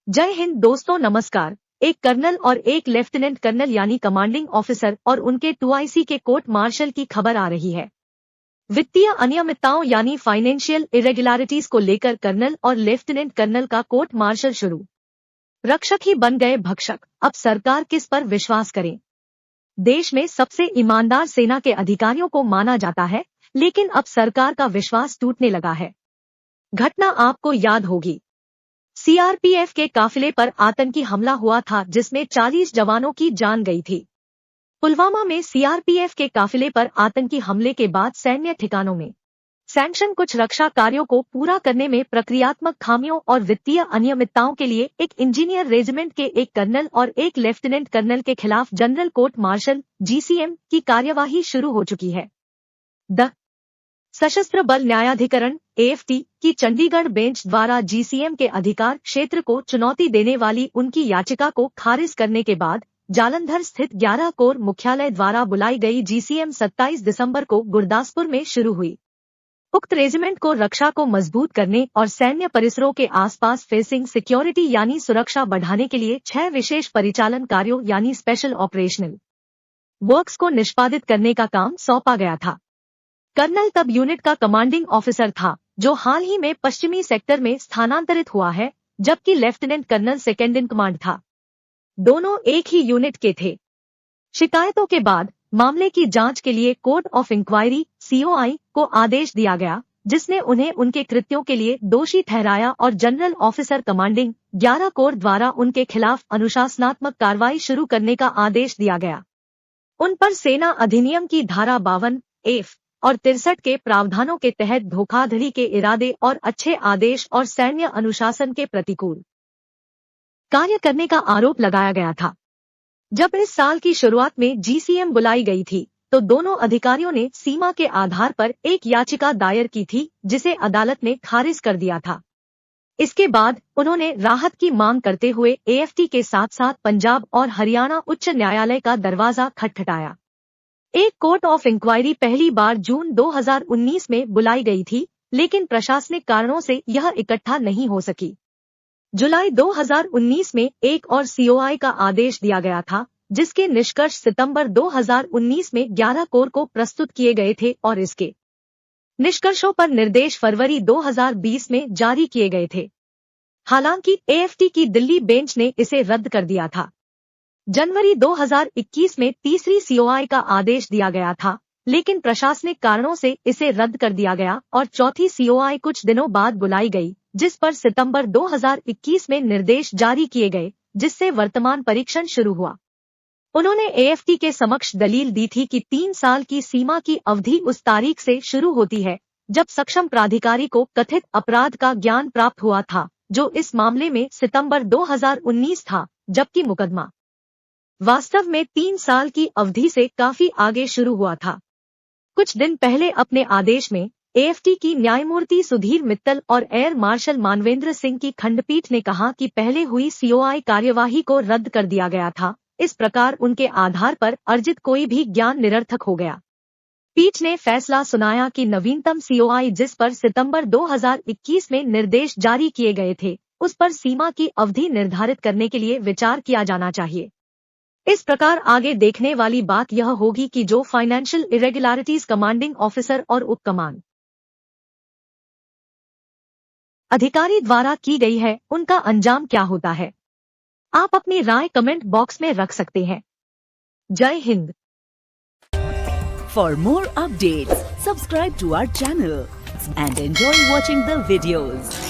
जय हिंद दोस्तों, नमस्कार। एक कर्नल और एक लेफ्टिनेंट कर्नल यानी कमांडिंग ऑफिसर और उनके 2IC के कोर्ट मार्शल की खबर आ रही है। वित्तीय अनियमितताओं यानी फाइनेंशियल इरेगुलरिटीज को लेकर कर्नल और लेफ्टिनेंट कर्नल का कोर्ट मार्शल शुरू। रक्षक ही बन गए भक्षक, अब सरकार किस पर विश्वास करे। देश में सबसे ईमानदार सेना के अधिकारियों को माना जाता है, लेकिन अब सरकार का विश्वास टूटने लगा है। घटना आपको याद होगी। CRPF के काफिले पर आतंकी हमला हुआ था जिसमें 40 जवानों की जान गई थी। पुलवामा में CRPF के काफिले पर आतंकी हमले के बाद सैन्य ठिकानों में सैंक्शन कुछ रक्षा कार्यों को पूरा करने में प्रक्रियात्मक खामियों और वित्तीय अनियमितताओं के लिए एक इंजीनियर रेजिमेंट के एक कर्नल और एक लेफ्टिनेंट कर्नल के खिलाफ जनरल कोर्ट मार्शल GCM की कार्यवाही शुरू हो चुकी है। सशस्त्र बल न्यायाधिकरण AFT की चंडीगढ़ बेंच द्वारा GCM के अधिकार क्षेत्र को चुनौती देने वाली उनकी याचिका को खारिज करने के बाद जालंधर स्थित 11 कोर मुख्यालय द्वारा बुलाई गई GCM 27 दिसंबर को गुरदासपुर में शुरू हुई। उक्त रेजिमेंट को रक्षा को मजबूत करने और सैन्य परिसरों के आसपास फेसिंग सिक्योरिटी यानी सुरक्षा बढ़ाने के लिए 6 विशेष परिचालन कार्यों यानी स्पेशल ऑपरेशनल वर्क्स को निष्पादित करने का काम सौंपा गया था। कर्नल तब यूनिट का कमांडिंग ऑफिसर था, जो हाल ही में पश्चिमी सेक्टर में स्थानांतरित हुआ है, जबकि lieutenant colonel second in command था। दोनों एक ही यूनिट के थे। शिकायतों के बाद मामले की जांच के लिए कोर्ट ऑफ इंक्वायरी COI को आदेश दिया गया, जिसने उन्हें उनके कृत्यों के लिए दोषी ठहराया और जनरल ऑफिसर कमांडिंग 11 कोर द्वारा उनके खिलाफ अनुशासनात्मक कार्रवाई शुरू करने का आदेश दिया गया। उन पर सेना अधिनियम की धारा 52F और 63 के प्रावधानों के तहत धोखाधड़ी के इरादे और अच्छे आदेश और सैन्य अनुशासन के प्रतिकूल कार्य करने का आरोप लगाया गया था। जब इस साल की शुरुआत में GCM बुलाई गई थी, तो दोनों अधिकारियों ने सीमा के आधार पर एक याचिका दायर की थी, जिसे अदालत ने खारिज कर दिया था। इसके बाद उन्होंने राहत की मांग करते हुए AFT के साथ साथ पंजाब और हरियाणा उच्च न्यायालय का दरवाजा खटखटाया। एक कोर्ट ऑफ इंक्वायरी पहली बार जून 2019 में बुलाई गई थी, लेकिन प्रशासनिक कारणों से यह इकट्ठा नहीं हो सकी। जुलाई 2019 में एक और COI का आदेश दिया गया था, जिसके निष्कर्ष सितंबर 2019 में 11 कोर को प्रस्तुत किए गए थे और इसके निष्कर्षों पर निर्देश फरवरी 2020 में जारी किए गए थे। हालांकि AFT की दिल्ली बेंच ने इसे रद्द कर दिया था। जनवरी 2021 में तीसरी COI का आदेश दिया गया था, लेकिन प्रशासनिक कारणों से इसे रद्द कर दिया गया और चौथी COI कुछ दिनों बाद बुलाई गई, जिस पर सितंबर 2021 में निर्देश जारी किए गए, जिससे वर्तमान परीक्षण शुरू हुआ। उन्होंने AFT के समक्ष दलील दी थी कि 3 साल की सीमा की अवधि उस तारीख से शुरू होती है जब सक्षम प्राधिकारी को कथित अपराध का ज्ञान प्राप्त हुआ था, जो इस मामले में सितंबर 2019 था, जबकि मुकदमा वास्तव में 3 साल की अवधि से काफी आगे शुरू हुआ था। कुछ दिन पहले अपने आदेश में AFT की न्यायमूर्ति सुधीर मित्तल और एयर मार्शल मानवेंद्र सिंह की खंडपीठ ने कहा कि पहले हुई COI कार्यवाही को रद्द कर दिया गया था। इस प्रकार उनके आधार पर अर्जित कोई भी ज्ञान निरर्थक हो गया। पीठ ने फैसला सुनाया कि नवीनतम COI जिस पर सितंबर 2021 में निर्देश जारी किए गए थे, उस पर सीमा की अवधि निर्धारित करने के लिए विचार किया जाना चाहिए। इस प्रकार आगे देखने वाली बात यह होगी कि जो फाइनेंशियल इरेगुलरिटीज कमांडिंग ऑफिसर और उप कमान अधिकारी द्वारा की गई है, उनका अंजाम क्या होता है। आप अपनी राय कमेंट बॉक्स में रख सकते हैं। जय Hind. For more updates, subscribe to our channel and enjoy watching the videos.